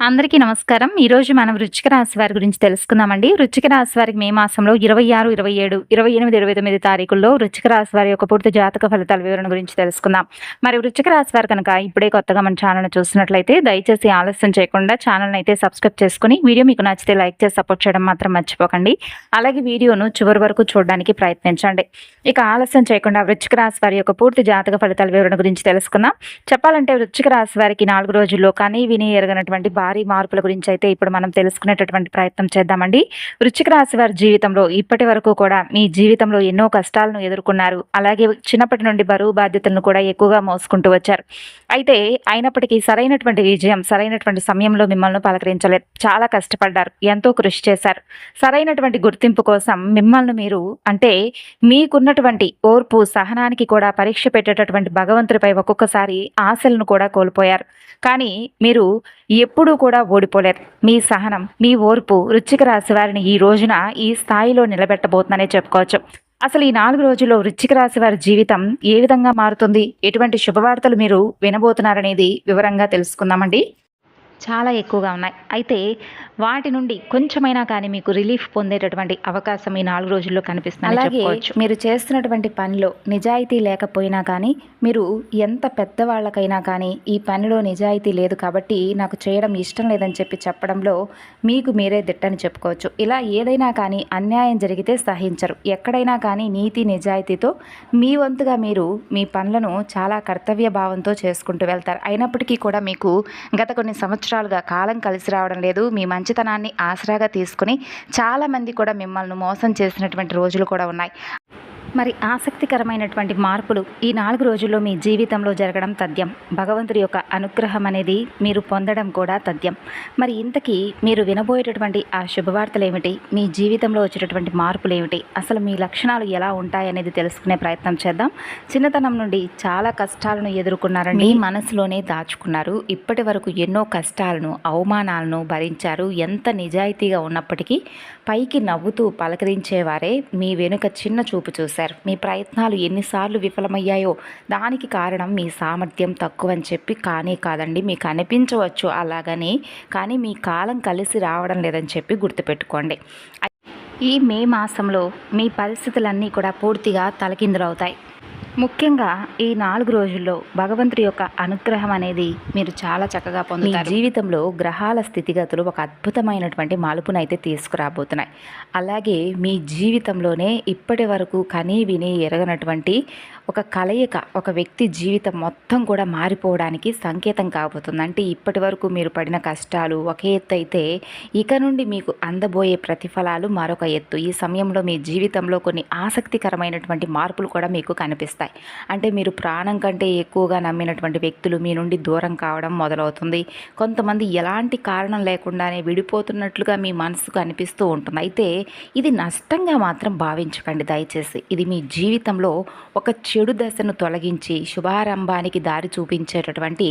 అందరికీ నమస్కారం. ఈరోజు మనం వృశ్చిక రాశి వారి గురించి తెలుసుకుందామండి. వృశ్చిక రాశి వారికి మే మాసంలో 26, 27, 28, 29 తారీఖుల్లో వృశ్చిక రాశి వారి యొక్క పూర్తి జాతక ఫలితాల వివరణ గురించి తెలుసుకుందాం. మరి వృశ్చిక రాశి వారు కనుక ఇప్పుడే కొత్తగా మన ఛానల్‌ని చూస్తున్నట్లయితే దయచేసి ఆలస్యం చేయకుండా ఛానల్‌ని అయితే సబ్స్క్రైబ్ చేసుకొని వీడియో మీకు నచ్చితే లైక్ చేసి సపోర్ట్ చేయడం మాత్రం మర్చిపోకండి. అలాగే వీడియోను చివరి వరకు చూడడానికి ప్రయత్నించండి. ఇక ఆలస్యం చేయకుండా వృశ్చిక రాశి వారి యొక్క పూర్తి జాతక ఫలితాల వివరణ గురించి తెలుసుకుందాం. చెప్పాలంటే వృశ్చిక రాశి వారికి 4 రోజుల్లో కనీ విని ఎరగనటువంటి భారీ మార్పుల గురించి అయితే ఇప్పుడు మనం తెలుసుకునేటటువంటి ప్రయత్నం చేద్దామండి. వృశ్చిక రాశి వారి జీవితంలో ఇప్పటి వరకు కూడా మీ జీవితంలో ఎన్నో కష్టాలను ఎదుర్కొన్నారు. అలాగే చిన్నప్పటి నుండి బరువు బాధ్యతలను కూడా ఎక్కువగా మోసుకుంటూ వచ్చారు. అయితే అయినప్పటికీ సరైనటువంటి విజయం సరైనటువంటి సమయంలో మిమ్మల్ని పలకరించలేదు. చాలా కష్టపడ్డారు, ఎంతో కృషి చేశారు. సరైనటువంటి గుర్తింపు కోసం మిమ్మల్ని మీరు అంటే మీకున్నటువంటి ఓర్పు సహనానికి కూడా పరీక్ష పెట్టేటటువంటి భగవంతుడిపై ఒక్కొక్కసారి ఆశలను కూడా కోల్పోయారు. కానీ మీరు ఎప్పుడూ కూడా ఓడిపోలేరు. మీ సహనం, మీ ఓర్పు వృశ్చిక రాశి వారిని ఈ రోజున ఈ స్థాయిలో నిలబెట్టబోతుందనే చెప్పుకోవచ్చు. అసలు ఈ 4 రోజుల్లో వృశ్చిక రాశి వారి జీవితం ఏ విధంగా మారుతుంది, ఎటువంటి శుభవార్తలు మీరు వినబోతున్నారనేది వివరంగా తెలుసుకుందామండి. చాలా ఎక్కువగా ఉన్నాయి. అయితే వాటి నుండి కొంచెమైనా కానీ మీకు రిలీఫ్ పొందేటటువంటి అవకాశం ఈ 4 రోజుల్లో కనిపిస్తుందని అలాగే చెప్పుకోవచ్చు. మీరు చేస్తున్నటువంటి పనిలో నిజాయితీ లేకపోయినా కానీ మీరు ఎంత పెద్దవాళ్ళకైనా కానీ ఈ పనిలో నిజాయితీ లేదు కాబట్టి నాకు చేయడం ఇష్టం లేదని చెప్పడంలో మీకు మీరే దిట్టని చెప్పుకోవచ్చు. ఇలా ఏదైనా కానీ అన్యాయం జరిగితే సహించరు. ఎక్కడైనా కానీ నీతి నిజాయితీతో మీ వంతుగా మీరు మీ పనులను చాలా కర్తవ్య భావంతో చేసుకుంటూ వెళ్తారు. అయినప్పటికీ కూడా మీకు గత కొన్ని సంవత్సరాలుగా కాలం కలిసి రావడం లేదు. మీ మంచితనాన్ని ఆసరాగా తీసుకుని చాలామంది కూడా మిమ్మల్ని మోసం చేసినటువంటి రోజులు కూడా ఉన్నాయి. మరి ఆసక్తికరమైనటువంటి మార్పులు ఈ 4 రోజుల్లో మీ జీవితంలో జరగడం తథ్యం. భగవంతుడి యొక్క అనుగ్రహం అనేది మీరు పొందడం కూడా తథ్యం. మరి ఇంతకీ మీరు వినబోయేటటువంటి ఆ శుభవార్తలు ఏమిటి, మీ జీవితంలో వచ్చేటటువంటి మార్పులు ఏమిటి, అసలు మీ లక్షణాలు ఎలా ఉంటాయనేది తెలుసుకునే ప్రయత్నం చేద్దాం. చిన్నతనం నుండి చాలా కష్టాలను ఎదుర్కొన్నారండి. మీ మనసులోనే దాచుకున్నారు. ఇప్పటి వరకు ఎన్నో కష్టాలను అవమానాలను భరించారు. ఎంత నిజాయితీగా ఉన్నప్పటికీ పైకి నవ్వుతూ పలకరించేవారే మీ వెనుక చిన్న చూపు చూశారు. మీ ప్రయత్నాలు ఎన్నిసార్లు విఫలమయ్యాయో దానికి కారణం మీ సామర్థ్యం తక్కువ అని చెప్పి కానీ కాదండి. మీకు అనిపించవచ్చు అలాగని, కానీ మీ కాలం కలిసి రావడం లేదని చెప్పి గుర్తుపెట్టుకోండి. ఈ మే మాసంలో మీ పరిస్థితులన్నీ కూడా పూర్తిగా తలకిందులవుతాయి. ముఖ్యంగా ఈ 4 రోజుల్లో భగవంతుడి యొక్క అనుగ్రహం అనేది మీరు చాలా చక్కగా మీ పొందుతారు. జీవితంలో గ్రహాల స్థితిగతులు ఒక అద్భుతమైనటువంటి మలుపునైతే తీసుకురాబోతున్నాయి. అలాగే మీ జీవితంలోనే ఇప్పటి వరకు కనీ విని ఎరగనటువంటి ఒక కలయిక ఒక వ్యక్తి జీవితం మొత్తం కూడా మారిపోవడానికి సంకేతం కాబోతుంది. అంటే ఇప్పటి వరకు మీరు పడిన కష్టాలు ఒక ఎత్తు అయితే ఇక నుండి మీకు అందబోయే ప్రతిఫలాలు మరొక ఎత్తు. ఈ సమయంలో మీ జీవితంలో కొన్ని ఆసక్తికరమైనటువంటి మార్పులు కూడా మీకు కనిపిస్తాయి. అంటే మీరు ప్రాణం కంటే ఎక్కువగా నమ్మినటువంటి వ్యక్తులు మీ నుండి దూరం కావడం మొదలవుతుంది. కొంతమంది ఎలాంటి కారణం లేకుండానే విడిపోతున్నట్లుగా మీ మనసుకు అనిపిస్తూ ఉంటుంది. అయితే ఇది నష్టంగా మాత్రం భావించకండి దయచేసి. ఇది మీ జీవితంలో ఒక చెడు దశను తొలగించి శుభారంభానికి దారి చూపించేటటువంటి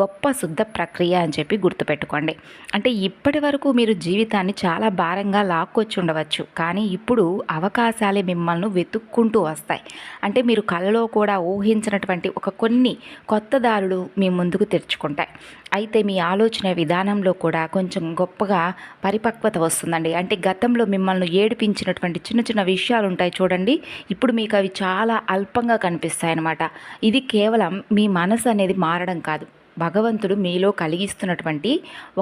గొప్ప శుద్ధ ప్రక్రియ అని చెప్పి గుర్తుపెట్టుకోండి. అంటే ఇప్పటి వరకు మీరు జీవితాన్ని చాలా భారంగా లాక్కొచ్చి ఉండవచ్చు, కానీ ఇప్పుడు అవకాశాలే మిమ్మల్ని వెతుక్కుంటూ వస్తాయి. అంటే మీరు కలలో కూడా ఊహించినటువంటి ఒక కొన్ని కొత్త దారులు మీ ముందుకు తెరుచుకుంటాయి. అయితే మీ ఆలోచన విధానంలో కూడా కొంచెం గొప్పగా పరిపక్వత వస్తుందండి. అంటే గతంలో మిమ్మల్ని ఏడిపించినటువంటి చిన్న చిన్న విషయాలు ఉంటాయి చూడండి, ఇప్పుడు మీకు అవి చాలా అల్పంగా కనిపిస్తాయి అన్నమాట. ఇది కేవలం మీ మనసు అనేది మారడం కాదు, భగవంతుడు మీలో కలిగిస్తున్నటువంటి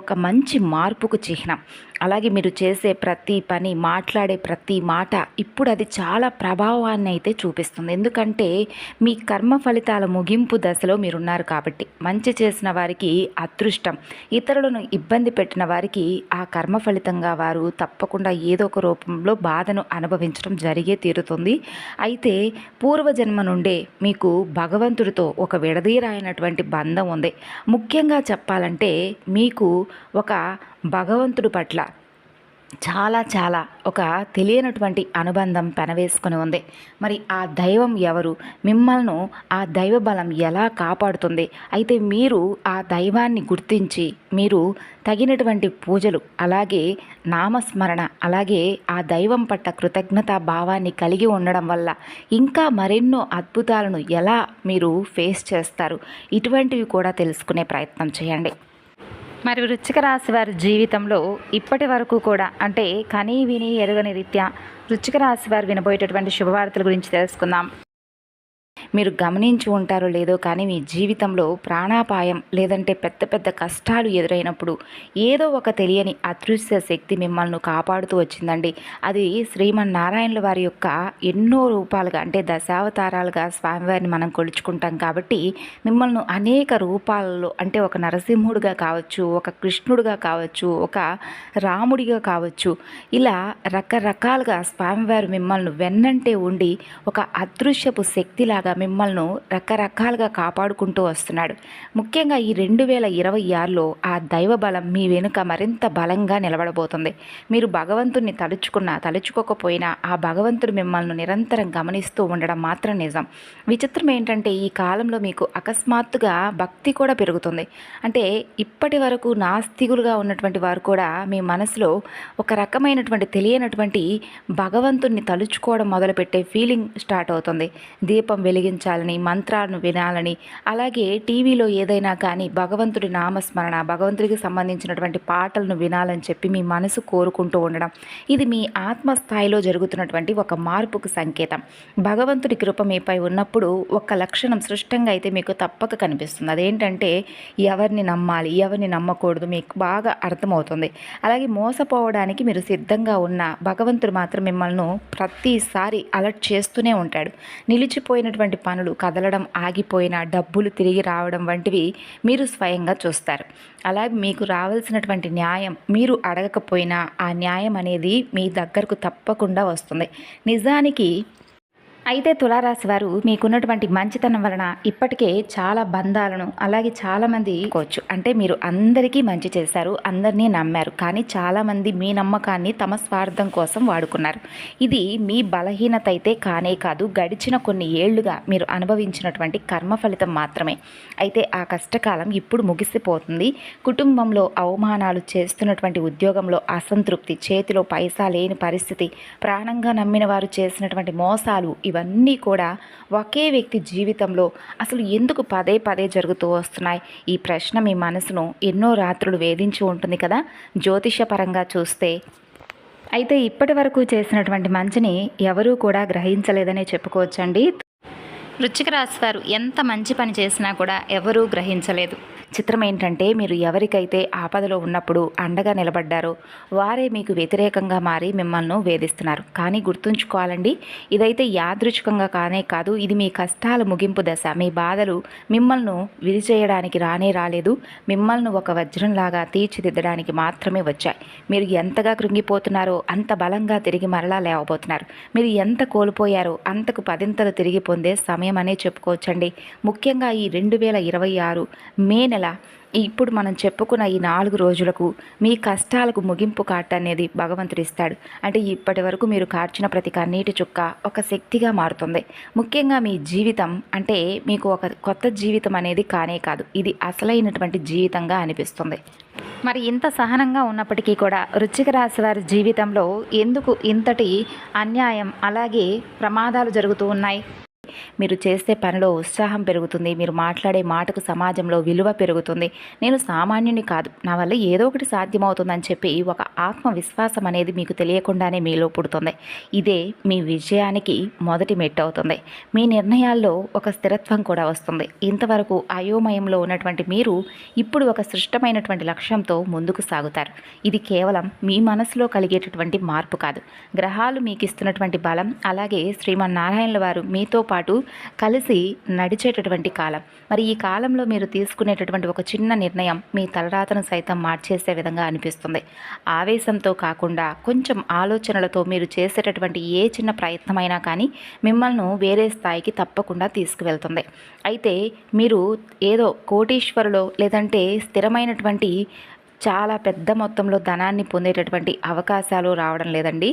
ఒక మంచి మార్పుకు చిహ్నం. అలాగే మీరు చేసే ప్రతి పని, మాట్లాడే ప్రతి మాట ఇప్పుడు అది చాలా ప్రభావాన్ని అయితే చూపిస్తుంది. ఎందుకంటే మీ కర్మ ఫలితాల ముగింపు దశలో మీరున్నారు కాబట్టి. మంచి చేసిన వారికి అదృష్టం, ఇతరులను ఇబ్బంది పెట్టిన వారికి ఆ కర్మ ఫలితంగా వారు తప్పకుండా ఏదో ఒక రూపంలో బాధను అనుభవించడం జరిగే తీరుతుంది. అయితే పూర్వజన్మ నుండే మీకు భగవంతుడితో ఒక విడదీరాయినటువంటి బంధం ఉంది. ముఖ్యంగా చెప్పాలంటే మీకు ఒక భగవంతుడి పట్ల చాలా చాలా ఒక తెలియనటువంటి అనుబంధం పెనవేసుకొని ఉంది. మరి ఆ దైవం ఎవరు, మిమ్మల్ని ఆ దైవ బలం ఎలా కాపాడుతుంది? అయితే మీరు ఆ దైవాన్ని గుర్తించి మీరు తగినటువంటి పూజలు, అలాగే నామస్మరణ, అలాగే ఆ దైవం పట్ల కృతజ్ఞతా భావాన్ని కలిగి ఉండడం వల్ల ఇంకా మరెన్నో అద్భుతాలను ఎలా మీరు ఫేస్ చేస్తారు, ఇటువంటివి కూడా తెలుసుకునే ప్రయత్నం చేయండి. మరి వృశ్చిక రాశి వారి జీవితంలో ఇప్పటి వరకు కూడా అంటే కనీ విని ఎరుగని రీత్యా వృశ్చిక రాశి వారు వినబోయేటటువంటి శుభవార్తల గురించి తెలుసుకుందాం. మీరు గమనించి ఉంటారో లేదో కానీ మీ జీవితంలో ప్రాణాపాయం లేదంటే పెద్ద పెద్ద కష్టాలు ఎదురైనప్పుడు ఏదో ఒక తెలియని అదృశ్య శక్తి మిమ్మల్ని కాపాడుతూ వచ్చిందండి. అది శ్రీమన్నారాయణుల వారి యొక్క ఎన్నో రూపాలుగా అంటే దశావతారాలుగా స్వామివారిని మనం కొలుచుకుంటాం కాబట్టి మిమ్మల్ని అనేక రూపాలలో అంటే ఒక నరసింహుడిగా కావచ్చు, ఒక కృష్ణుడిగా కావచ్చు, ఒక రాముడిగా కావచ్చు, ఇలా రకరకాలుగా స్వామివారు మిమ్మల్ని వెన్నంటే ఉండి ఒక అదృశ్యపు శక్తిలాగా మిమ్మల్ని రకరకాలుగా కాపాడుకుంటూ వస్తున్నాడు. ముఖ్యంగా ఈ 2026లో ఆ దైవ బలం మీ వెనుక మరింత బలంగా నిలబడబోతుంది. మీరు భగవంతుడిని తలుచుకోకపోయినా ఆ భగవంతుడు మిమ్మల్ని నిరంతరం గమనిస్తూ ఉండడం మాత్రం నిజం. విచిత్రం ఏంటంటే ఈ కాలంలో మీకు అకస్మాత్తుగా భక్తి కూడా పెరుగుతుంది. అంటే ఇప్పటి వరకు నాస్తికులుగా ఉన్నటువంటి వారు కూడా మీ మనసులో ఒక రకమైనటువంటి తెలియనటువంటి భగవంతుడిని తలుచుకోవడం మొదలుపెట్టే ఫీలింగ్ స్టార్ట్ అవుతుంది. దీపం వెలిగించాలని, మంత్రాలను వినాలని, అలాగే టీవీలో ఏదైనా కానీ భగవంతుడి నామస్మరణ, భగవంతుడికి సంబంధించినటువంటి పాటలను వినాలని చెప్పి మీ మనసు కోరుకుంటూ ఉండడం, ఇది మీ ఆత్మస్థాయిలో జరుగుతున్నటువంటి ఒక మార్పుకు సంకేతం. భగవంతుడి కృప మీపై ఉన్నప్పుడు ఒక లక్షణం సృష్టంగా అయితే మీకు తప్పక కనిపిస్తుంది. అదేంటంటే ఎవరిని నమ్మాలి, ఎవరిని నమ్మకూడదు మీకు బాగా అర్థమవుతుంది. అలాగే మోసపోవడానికి మీరు సిద్ధంగా ఉన్న భగవంతుడు మాత్రం మిమ్మల్ని ప్రతిసారి అలర్ట్ చేస్తూనే ఉంటాడు. నిలిచిపోయినటువంటి పనులు కదలడం ఆగిపోయిన, డబ్బులు తిరిగి రావడం వంటివి మీరు స్వయంగా చూస్తారు. అలాగే మీకు రావాల్సినటువంటి న్యాయం మీరు అడగకపోయినా ఆ న్యాయం అనేది మీ దగ్గరకు తప్పకుండా వస్తుంది. నిజానికి అయితే తులారాశి వారు మీకున్నటువంటి మంచితనం వలన ఇప్పటికే చాలా బంధాలను అలాగే చాలామంది కోవచ్చు అంటే మీరు అందరికీ మంచి చేశారు, అందరినీ నమ్మారు, కానీ చాలామంది మీ నమ్మకాన్ని తమ స్వార్థం కోసం వాడుకున్నారు. ఇది మీ బలహీనత అయితే కానే కాదు, గడిచిన కొన్ని ఏళ్లుగా మీరు అనుభవించినటువంటి కర్మ ఫలితం మాత్రమే. అయితే ఆ కష్టకాలం ఇప్పుడు ముగిసిపోతుంది. కుటుంబంలో అవమానాలు, చేస్తున్నటువంటి ఉద్యోగంలో అసంతృప్తి, చేతిలో పైసా లేని పరిస్థితి, ప్రాణంగా నమ్మిన వారు చేసినటువంటి మోసాలు, ఇవన్నీ కూడా ఒకే వ్యక్తి జీవితంలో అసలు ఎందుకు పదే పదే జరుగుతూ వస్తున్నాయి? ఈ ప్రశ్న మీ మనసును ఎన్నో రాత్రులు వేధించి ఉంటుంది కదా జ్యోతిషపరంగా చూస్తే. అయితే ఇప్పటి వరకు చేసినటువంటి మంచిని ఎవరూ కూడా గ్రహించలేదనే చెప్పుకోవచ్చండి. వృశ్చిక రాశి వారు ఎంత మంచి పని చేసినా కూడా ఎవరూ గ్రహించలేదు. చిత్రం ఏంటంటే మీరు ఎవరికైతే ఆపదలో ఉన్నప్పుడు అండగా నిలబడ్డారో వారే మీకు వ్యతిరేకంగా మారి మిమ్మల్ని వేధిస్తున్నారు. కానీ గుర్తుంచుకోవాలండి, ఇదైతే యాదృచ్ఛికంగా కానే కాదు, ఇది మీ కష్టాల ముగింపు దశ. మీ బాధలు మిమ్మల్ని విరిచేయడానికి రానే రాలేదు, మిమ్మల్ని ఒక వజ్రంలాగా తీర్చిదిద్దడానికి మాత్రమే వచ్చాయి. మీరు ఎంతగా కృంగిపోతున్నారో అంత బలంగా తిరిగి మరలా లేవబోతున్నారు. మీరు ఎంత కోల్పోయారో అంతకు పదింతలు తిరిగి పొందే సమయం అనే చెప్పుకోవచ్చండి. ముఖ్యంగా ఈ 2026 మే నెల ఇప్పుడు మనం చెప్పుకున్న ఈ 4 రోజులకు మీ కష్టాలకు ముగింపు కాట అనేది భగవంతుడు ఇస్తాడు. అంటే ఇప్పటి వరకు మీరు కార్చిన ప్రతి కన్నీటి చుక్క ఒక శక్తిగా మారుతుంది. ముఖ్యంగా మీ జీవితం అంటే మీకు ఒక కొత్త జీవితం అనేది కానే కాదు, ఇది అసలైనటువంటి జీవితంగా అనిపిస్తుంది. మరి ఇంత సహనంగా ఉన్నప్పటికీ కూడా వృశ్చిక రాశి వారి జీవితంలో ఎందుకు ఇంతటి అన్యాయం అలాగే ప్రమాదాలు జరుగుతూ ఉన్నాయి? మీరు చేసే పనిలో ఉత్సాహం పెరుగుతుంది, మీరు మాట్లాడే మాటకు సమాజంలో విలువ పెరుగుతుంది. నేను సామాన్యుని కాదు, నా వల్ల ఏదో ఒకటి సాధ్యమవుతుందని చెప్పి ఒక ఆత్మవిశ్వాసం అనేది మీకు తెలియకుండానే మీలో పుడుతుంది. ఇదే మీ విజయానికి మొదటి మెట్టు అవుతుంది. మీ నిర్ణయాల్లో ఒక స్థిరత్వం కూడా వస్తుంది. ఇంతవరకు అయోమయంలో ఉన్నటువంటి మీరు ఇప్పుడు ఒక సృష్టమైనటువంటి లక్ష్యంతో ముందుకు సాగుతారు. ఇది కేవలం మీ మనసులో కలిగేటటువంటి మార్పు కాదు, గ్రహాలు మీకు ఇస్తున్నటువంటి బలం, అలాగే శ్రీమన్నారాయణుల వారు మీతో పాటు కలిసి నడిచేటటువంటి కాలం. మరి ఈ కాలంలో మీరు తీసుకునేటటువంటి ఒక చిన్న నిర్ణయం మీ తలరాతను సైతం మార్చేసే విధంగా అనిపిస్తుంది. ఆవేశంతో కాకుండా కొంచెం ఆలోచనలతో మీరు చేసేటటువంటి ఏ చిన్న ప్రయత్నమైనా కానీ మిమ్మల్ని వేరే స్థాయికి తప్పకుండా తీసుకువెళ్తుంది. అయితే మీరు ఏదో కోటీశ్వరులో లేదంటే స్థిరమైనటువంటి చాలా పెద్ద మొత్తంలో ధనాన్ని పొందేటటువంటి అవకాశాలు రావడం లేదండి.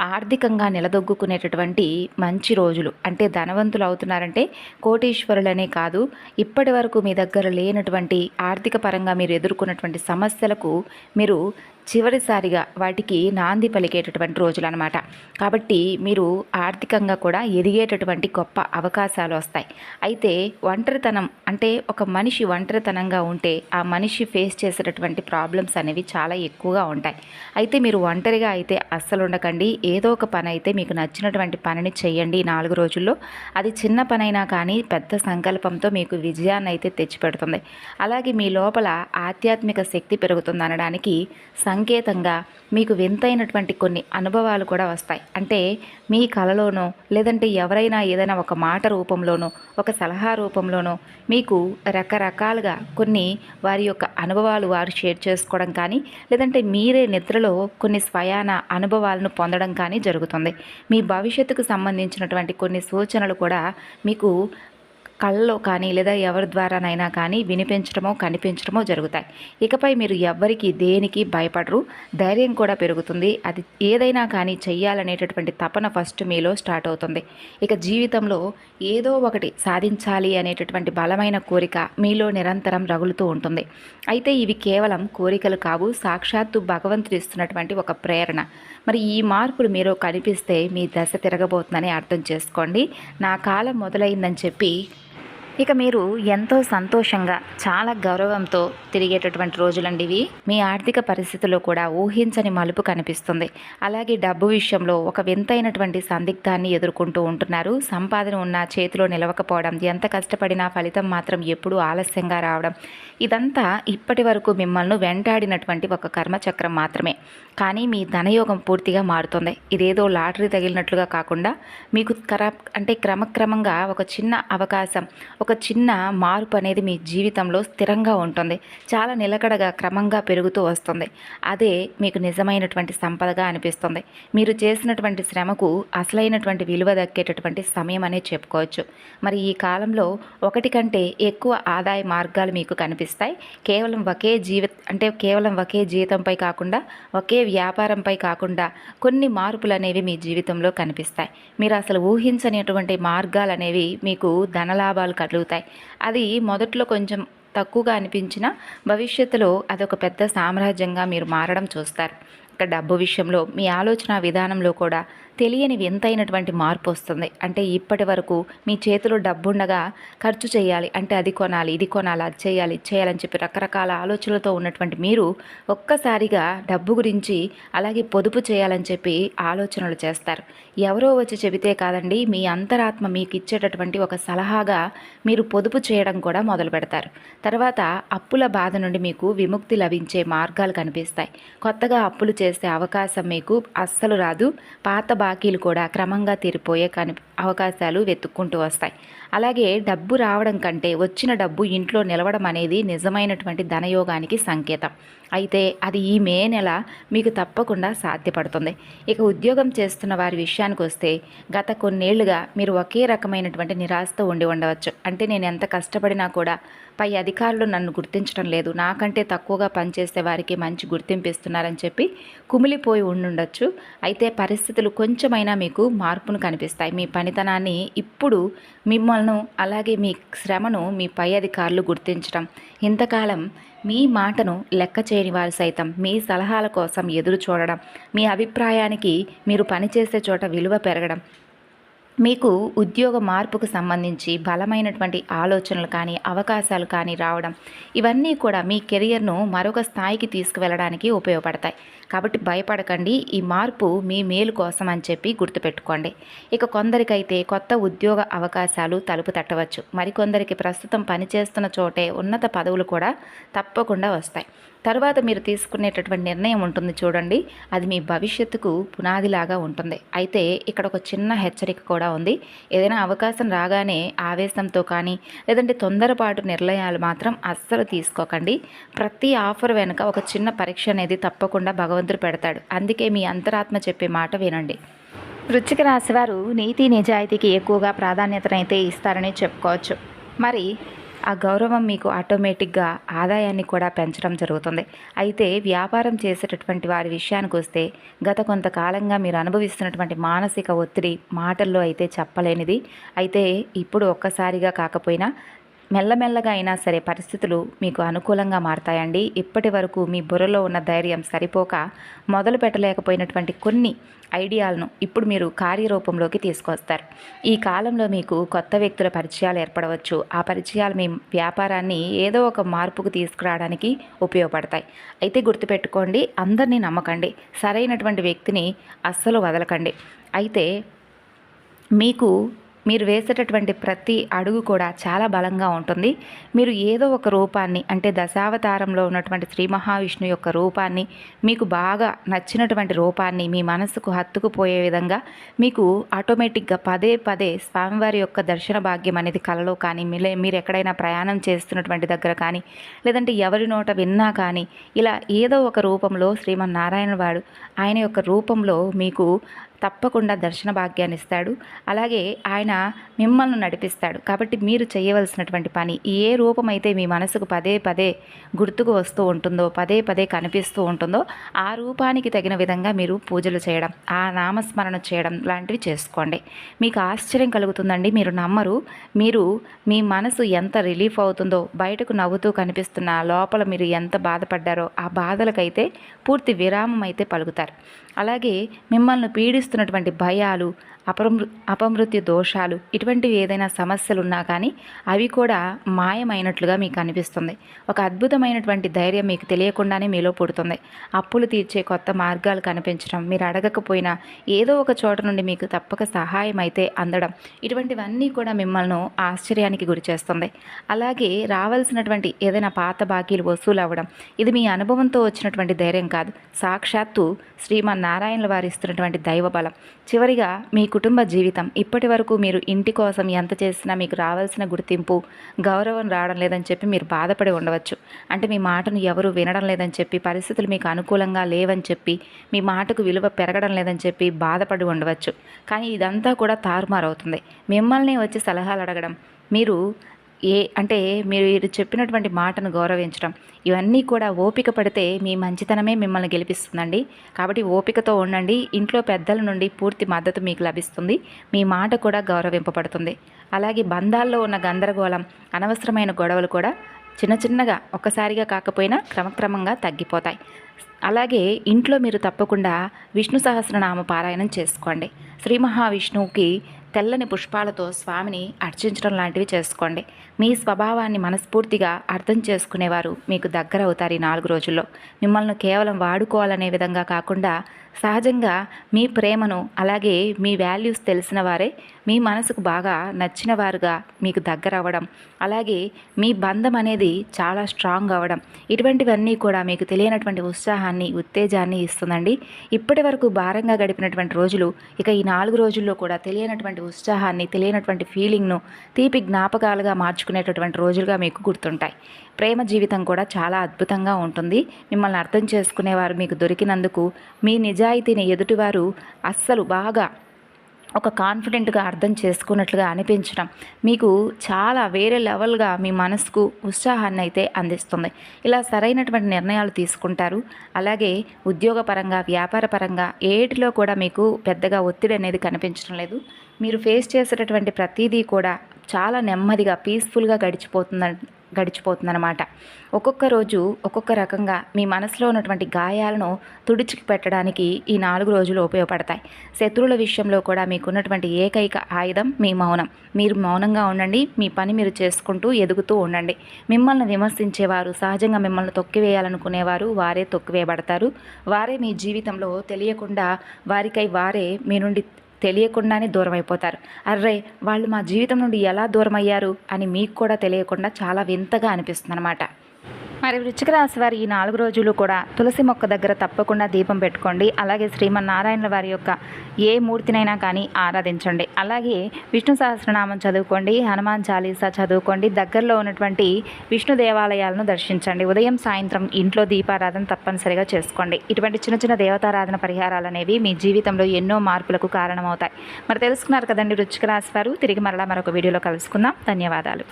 ఆర్థికంగా నిలదొక్కునేటటువంటి మంచి రోజులు, అంటే ధనవంతులు అవుతున్నారంటే కోటీశ్వరులనే కాదు, ఇప్పటి వరకు మీ దగ్గర లేనటువంటి ఆర్థిక పరంగా మీరు ఎదుర్కొన్నటువంటి సమస్యలకు మీరు చివరిసారిగా వాటికి నాంది పలికేటటువంటి రోజులు అనమాట. కాబట్టి మీరు ఆర్థికంగా కూడా ఎదిగేటటువంటి గొప్ప అవకాశాలు వస్తాయి. అయితే ఒంటరితనం అంటే ఒక మనిషి ఒంటరితనంగా ఉంటే ఆ మనిషి ఫేస్ చేసేటటువంటి ప్రాబ్లమ్స్ అనేవి చాలా ఎక్కువగా ఉంటాయి. అయితే మీరు ఒంటరిగా అయితే అస్సలు ఉండకండి. ఏదో ఒక పని అయితే మీకు నచ్చినటువంటి పనిని చేయండి ఈ 4 రోజుల్లో. అది చిన్న పనైనా కానీ పెద్ద సంకల్పంతో మీకు విజయాన్ని అయితే తెచ్చిపెడుతుంది. అలాగే మీ లోపల ఆధ్యాత్మిక శక్తి పెరుగుతుంది అనడానికి సంకేతంగా మీకు వింతైనటువంటి కొన్ని అనుభవాలు కూడా వస్తాయి. అంటే మీ కలలోనో లేదంటే ఎవరైనా ఏదైనా ఒక మాట రూపంలోనో ఒక సలహా రూపంలోనో మీకు రకరకాలుగా కొన్ని వారి యొక్క అనుభవాలు వారు షేర్ చేసుకోవడం కానీ లేదంటే మీరే నిద్రలో కొన్ని స్వయాన అనుభవాలను పొందడం కానీ జరుగుతుంది. మీ భవిష్యత్తుకు సంబంధించినటువంటి కొన్ని సూచనలు కూడా మీకు కళ్ళలో కానీ లేదా ఎవరి ద్వారానైనా కానీ వినిపించడమో కనిపించడమో జరుగుతాయి. ఇకపై మీరు ఎవ్వరికి దేనికి భయపడరు, ధైర్యం కూడా పెరుగుతుంది. అది ఏదైనా కానీ చెయ్యాలనేటటువంటి తపన ఫస్ట్ మీలో స్టార్ట్ అవుతుంది. ఇక జీవితంలో ఏదో ఒకటి సాధించాలి అనేటటువంటి బలమైన కోరిక మీలో నిరంతరం రగులుతూ ఉంటుంది. అయితే ఇవి కేవలం కోరికలు కావు, సాక్షాత్తు భగవంతుడు ఇస్తున్నటువంటి ఒక ప్రేరణ. మరి ఈ మార్పులు మీరు కనిపిస్తే మీ దశ తిరగబోతుందని అర్థం చేసుకోండి. నా కాలం మొదలైందని చెప్పి ఇక మీరు ఎంతో సంతోషంగా చాలా గౌరవంతో తిరిగేటటువంటి రోజులండి ఇవి. మీ ఆర్థిక పరిస్థితుల్లో కూడా ఊహించని మలుపు కనిపిస్తుంది. అలాగే డబ్బు విషయంలో ఒక వింతైనటువంటి సందిగ్ధాన్ని ఎదుర్కొంటూ ఉంటున్నారు. సంపాదన ఉన్న చేతిలో నిలవకపోవడం, ఎంత కష్టపడినా ఫలితం మాత్రం ఎప్పుడూ ఆలస్యంగా రావడం, ఇదంతా ఇప్పటి వరకు మిమ్మల్ని వెంటాడినటువంటి ఒక కర్మచక్రం మాత్రమే. కానీ మీ ధనయోగం పూర్తిగా మారుతుంది. ఇదేదో లాటరీ తగిలినట్లుగా కాకుండా మీకు క్రమక్రమంగా ఒక చిన్న అవకాశం, ఒక చిన్న మార్పు అనేది మీ జీవితంలో స్థిరంగా ఉంటుంది. చాలా నిలకడగా క్రమంగా పెరుగుతూ వస్తుంది. అదే మీకు నిజమైనటువంటి సంపదగా అనిపిస్తుంది. మీరు చేసినటువంటి శ్రమకు అసలైనటువంటి విలువ దక్కేటటువంటి సమయం అనే చెప్పుకోవచ్చు. మరి ఈ కాలంలో ఒకటి కంటే ఎక్కువ ఆదాయ మార్గాలు మీకు కనిపిస్తాయి. కేవలం ఒకే జీతంపై కాకుండా ఒకే వ్యాపారంపై కాకుండా కొన్ని మార్పులు అనేవి మీ జీవితంలో కనిపిస్తాయి. మీరు అసలు ఊహించనిటువంటి మార్గాలు అనేవి మీకు ధనలాభాలు కలుగుతాయి. అది మొదట్లో కొంచెం తక్కువగా అనిపించినా భవిష్యత్తులో అదొక పెద్ద సామ్రాజ్యంగా మీరు మారడం చూస్తారు. ఇక డబ్బు విషయంలో మీ ఆలోచన విధానంలో కూడా తెలియని వింతైనటువంటి మార్పు వస్తుంది. అంటే ఇప్పటి వరకు మీ చేతిలో డబ్బుండగా ఖర్చు చేయాలి, అంటే అది కొనాలి, ఇది కొనాలి, అది చేయాలని చెప్పి రకరకాల ఆలోచనలతో ఉన్నటువంటి మీరు ఒక్కసారిగా డబ్బు గురించి అలాగే పొదుపు చేయాలని చెప్పి ఆలోచనలు చేస్తారు. ఎవరో వచ్చి చెబితే కాదండి, మీ అంతరాత్మ మీకు ఇచ్చేటటువంటి ఒక సలహాగా మీరు పొదుపు చేయడం కూడా మొదలు పెడతారు. తర్వాత అప్పుల బాధ నుండి మీకు విముక్తి లభించే మార్గాలు కనిపిస్తాయి. కొత్తగా అప్పులు చేసే అవకాశం మీకు అస్సలు రాదు. పాత బాకీలు కూడా క్రమంగా తీరిపోయే అవకాశాలు వెతుక్కుంటూ వస్తాయి. అలాగే డబ్బు రావడం కంటే వచ్చిన డబ్బు ఇంట్లో నిలవడం అనేది నిజమైనటువంటి ధనయోగానికి సంకేతం. అయితే అది ఈ మే నెల మీకు తప్పకుండా సాధ్యపడుతుంది. ఇక ఉద్యోగం చేస్తున్న వారి విషయానికి వస్తే గత కొన్నేళ్లుగా మీరు ఒకే రకమైనటువంటి నిరాశతో ఉండి ఉండవచ్చు. అంటే నేను ఎంత కష్టపడినా కూడా పై అధికారులు నన్ను గుర్తించడం లేదు, నాకంటే తక్కువగా పనిచేసే వారికి మంచి గుర్తింపు ఇస్తున్నారని చెప్పి కుమిలిపోయి ఉండుండొచ్చు. అయితే పరిస్థితులు కొంచెమైనా మీకు మార్పును కనిపిస్తాయి. మీ పనితనాన్ని ఇప్పుడు మిమ్మల్ని అలాగే మీ శ్రమను మీ పై అధికారులు గుర్తించడం, ఇంతకాలం మీ మాటను లెక్క చేయని వారు సైతం మీ సలహాల కోసం ఎదురు చూడడం, మీ అభిప్రాయానికి మీరు పనిచేసే చోట విలువ పెరగడం, మీకు ఉద్యోగ మార్పుకు సంబంధించి బలమైనటువంటి ఆలోచనలు కానీ అవకాశాలు కానీ రావడం, ఇవన్నీ కూడా మీ కెరియర్ను మరొక స్థాయికి తీసుకువెళ్ళడానికి ఉపయోగపడతాయి. కాబట్టి భయపడకండి. ఈ మార్పు మీ మేలు కోసం అని చెప్పి గుర్తుపెట్టుకోండి. ఇక కొందరికైతే కొత్త ఉద్యోగ అవకాశాలు తలుపు తట్టవచ్చు. మరికొందరికి ప్రస్తుతం పనిచేస్తున్న చోటే ఉన్నత పదవులు కూడా తప్పకుండా వస్తాయి. తర్వాత మీరు తీసుకునేటటువంటి నిర్ణయం ఉంటుంది చూడండి, అది మీ భవిష్యత్తుకు పునాదిలాగా ఉంటుంది. అయితే ఇక్కడ ఒక చిన్న హెచ్చరిక కూడా ఉంది. ఏదైనా అవకాశం రాగానే ఆవేశంతో కానీ లేదంటే తొందరపాటు నిర్ణయాలు మాత్రం అస్సలు తీసుకోకండి. ప్రతి ఆఫర్ వెనుక ఒక చిన్న పరీక్ష అనేది తప్పకుండా భగవంతుడు పెడతాడు. అందుకే మీ అంతరాత్మ చెప్పే మాట వినండి. వృశ్చిక రాశి వారు నీతి నిజాయితీకి ఎక్కువగా ప్రాధాన్యతనైతే ఇస్తారని చెప్పుకోవచ్చు. మరి ఆ గౌరవం మీకు ఆటోమేటిక్గా ఆదాయాన్ని కూడా పెంచడం జరుగుతుంది. అయితే వ్యాపారం చేసేటటువంటి వారి విషయానికి వస్తే గత కొంతకాలంగా మీరు అనుభవిస్తున్నటువంటి మానసిక ఒత్తిడి మాటల్లో అయితే చెప్పలేనిది. అయితే ఇప్పుడు ఒక్కసారిగా కాకపోయినా మెల్లమెల్లగా అయినా సరే పరిస్థితులు మీకు అనుకూలంగా మారతాయండి. ఇప్పటి వరకు మీ బుర్రలో ఉన్న ధైర్యం సరిపోక మొదలు పెట్టలేకపోయినటువంటి కొన్ని ఐడియాలను ఇప్పుడు మీరు కార్యరూపంలోకి తీసుకొస్తారు. ఈ కాలంలో మీకు కొత్త వ్యక్తుల పరిచయాలు ఏర్పడవచ్చు. ఆ పరిచయాలు మీ వ్యాపారాన్ని ఏదో ఒక మార్పుకు తీసుకురావడానికి ఉపయోగపడతాయి. అయితే గుర్తుపెట్టుకోండి, అందరినీ నమ్మకండి, సరైనటువంటి వ్యక్తిని అస్సలు వదలకండి. అయితే మీరు వేసేటటువంటి ప్రతి అడుగు కూడా చాలా బలంగా ఉంటుంది. మీరు ఏదో ఒక రూపాన్ని, అంటే దశావతారంలో ఉన్నటువంటి శ్రీ మహావిష్ణువు యొక్క రూపాన్ని, మీకు బాగా నచ్చినటువంటి రూపాన్ని మీ మనసుకు హత్తుకుపోయే విధంగా మీకు ఆటోమేటిక్గా పదే పదే స్వామివారి యొక్క దర్శన భాగ్యం అనేది కలలో కానీ, మీరు ఎక్కడైనా ప్రయాణం చేస్తున్నటువంటి దగ్గర కానీ, లేదంటే ఎవరి నోట విన్నా కానీ, ఇలా ఏదో ఒక రూపంలో శ్రీమన్నారాయణ వాడు ఆయన యొక్క రూపంలో మీకు తప్పకుండా దర్శన భాగ్యాన్ని ఇస్తాడు. అలాగే ఆయన మిమ్మల్ని నడిపిస్తాడు. కాబట్టి మీరు చేయవలసినటువంటి పని, ఏ రూపమైతే మీ మనసుకు పదే పదే గుర్తుకు వస్తూ ఉంటుందో, పదే పదే కనిపిస్తూ ఉంటుందో, ఆ రూపానికి తగిన విధంగా మీరు పూజలు చేయడం, ఆ నామస్మరణ చేయడం లాంటివి చేసుకోండి. మీకు ఆశ్చర్యం కలుగుతుందండి, మీరు నమ్మరు. మీ మనసు ఎంత రిలీఫ్ అవుతుందో, బయటకు నవ్వుతూ కనిపిస్తున్న లోపల మీరు ఎంత బాధపడ్డారో ఆ బాధలకైతే పూర్తి విరామం అయితే పలుకుతారు. అలాగే మిమ్మల్ని పీడిస్తున్నటువంటి భయాలు, అపమృత్యు దోషాలు, ఇటువంటివి ఏదైనా సమస్యలు ఉన్నా కానీ అవి కూడా మాయమైనట్లుగా మీకు అనిపిస్తుంది. ఒక అద్భుతమైనటువంటి ధైర్యం మీకు తెలియకుండానే మీలో పుడుతుంది. అప్పులు తీర్చే కొత్త మార్గాలు కనిపించడం, మీరు అడగకపోయినా ఏదో ఒక చోట నుండి మీకు తప్పక సహాయం అయితే అందడం, ఇటువంటివన్నీ కూడా మిమ్మల్ని ఆశ్చర్యానికి గురి చేస్తుంది. అలాగే రావాల్సినటువంటి ఏదైనా పాత బాకీలు వసూలు అవ్వడం, ఇది మీ అనుభవంతో వచ్చినటువంటి ధైర్యం కాదు, సాక్షాత్తు శ్రీమన్నారాయణుల వారు ఇస్తున్నటువంటి దైవ బలం. చివరిగా మీ కుటుంబ జీవితం, ఇప్పటి వరకు మీరు ఇంటి కోసం ఎంత చేసినా మీకు రావాల్సిన గుర్తింపు, గౌరవం రావడం లేదని చెప్పి మీరు బాధపడి ఉండవచ్చు. అంటే మీ మాటను ఎవరు వినడం లేదని చెప్పి, పరిస్థితులు మీకు అనుకూలంగా లేవని చెప్పి, మీ మాటకు విలువ పెరగడం లేదని చెప్పి బాధపడి ఉండవచ్చు. కానీ ఇదంతా కూడా తారుమారవుతుంది. మిమ్మల్ని వచ్చి సలహాలు అడగడం, మీరు చెప్పినటువంటి మాటను గౌరవించడం, ఇవన్నీ కూడా ఓపిక పడితే మీ మంచితనమే మిమ్మల్ని గెలిపిస్తుందండి. కాబట్టి ఓపికతో ఉండండి. ఇంట్లో పెద్దల నుండి పూర్తి మద్దతు మీకు లభిస్తుంది. మీ మాట కూడా గౌరవింపబడుతుంది. అలాగే బంధాల్లో ఉన్న గందరగోళం, అనవసరమైన గొడవలు కూడా చిన్నగా ఒక్కసారిగా కాకపోయినా క్రమక్రమంగా తగ్గిపోతాయి. అలాగే ఇంట్లో మీరు తప్పకుండా విష్ణు సహస్రనామ పారాయణం చేసుకోండి. శ్రీ మహావిష్ణువుకి తెల్లని పుష్పాలతో స్వామిని అర్చించడం లాంటివి చేసుకోండి. మీ స్వభావాన్ని మనస్ఫూర్తిగా అర్థం చేసుకునేవారు మీకు దగ్గర అవుతారు. ఈ 4 రోజుల్లో మిమ్మల్ని కేవలం వాడుకోవాలనే విధంగా కాకుండా సహజంగా మీ ప్రేమను, అలాగే మీ వాల్యూస్ తెలిసిన వారే మీ మనసుకు బాగా నచ్చిన వారుగా మీకు దగ్గర అవ్వడం, అలాగే మీ బంధం అనేది చాలా స్ట్రాంగ్ అవ్వడం, ఇటువంటివన్నీ కూడా మీకు తెలియనటువంటి ఉత్సాహాన్ని, ఉత్తేజాన్ని ఇస్తుందండి. ఇప్పటి వరకు భారంగా గడిపినటువంటి రోజులు ఇక ఈ 4 రోజుల్లో కూడా తెలియనటువంటి ఉత్సాహాన్ని, తెలియనటువంటి ఫీలింగ్ను తీపి జ్ఞాపకాలుగా మార్చుకునేటటువంటి రోజులుగా మీకు గుర్తుంటాయి. ప్రేమ జీవితం కూడా చాలా అద్భుతంగా ఉంటుంది. మిమ్మల్ని అర్థం చేసుకునేవారు మీకు దొరికినందుకు, మీ నిజాయితీని ఎదుటివారు అస్సలు బాగా ఒక కాన్ఫిడెంట్గా అర్థం చేసుకున్నట్లుగా అనిపించడం మీకు చాలా వేరే లెవెల్గా మీ మనసుకు ఉత్సాహాన్ని అయితే అందిస్తుంది. ఇలా సరైనటువంటి నిర్ణయాలు తీసుకుంటారు. అలాగే ఉద్యోగపరంగా, వ్యాపారపరంగా ఏటిలో కూడా మీకు పెద్దగా ఒత్తిడి అనేది కనిపించడం లేదు. మీరు ఫేస్ చేసేటటువంటి ప్రతిదీ కూడా చాలా నెమ్మదిగా, పీస్ఫుల్గా గడిచిపోతుందన్నమాట. ఒక్కొక్క రోజు ఒక్కొక్క రకంగా మీ మనసులో ఉన్నటువంటి గాయాలను తుడిచికి పెట్టడానికి ఈ 4 రోజులు ఉపయోగపడతాయి. శత్రువుల విషయంలో కూడా మీకున్నటువంటి ఏకైక ఆయుధం మీ మౌనం. మీరు మౌనంగా ఉండండి. మీ పని మీరు చేసుకుంటూ ఎదుగుతూ ఉండండి. మిమ్మల్ని విమర్శించేవారు, సహజంగా మిమ్మల్ని తొక్కివేయాలనుకునేవారు వారే తొక్కివేయబడతారు. వారే మీ జీవితంలో తెలియకుండా వారికై వారే మీ నుండి తెలియకుండానే దూరం అయిపోతారు. అర్రే, వాళ్ళు మా జీవితం నుండి ఎలా దూరం అయ్యారు అని మీకు కూడా తెలియకుండా చాలా వింతగా అనిపిస్తుంది అన్నమాట. మరి వృశ్చిక రాశి వారి ఈ 4 రోజులు కూడా తులసి మొక్క దగ్గర తప్పకుండా దీపం పెట్టుకోండి. అలాగే శ్రీమన్నారాయణుల వారి యొక్క ఏ మూర్తినైనా కానీ ఆరాధించండి. అలాగే విష్ణు సహస్రనామం చదువుకోండి, హనుమాన్ చాలీసా చదువుకోండి. దగ్గరలో ఉన్నటువంటి విష్ణు దేవాలయాలను దర్శించండి. ఉదయం సాయంత్రం ఇంట్లో దీపారాధన తప్పనిసరిగా చేసుకోండి. ఇటువంటి చిన్న దేవతారాధన పరిహారాలు అనేవి మీ జీవితంలో ఎన్నో మార్పులకు కారణమవుతాయి. మరి తెలుసుకున్నారు కదండి వృశ్చిక రాశి వారు. తిరిగి మరలా మరొక వీడియోలో కలుసుకుందాం. ధన్యవాదాలు.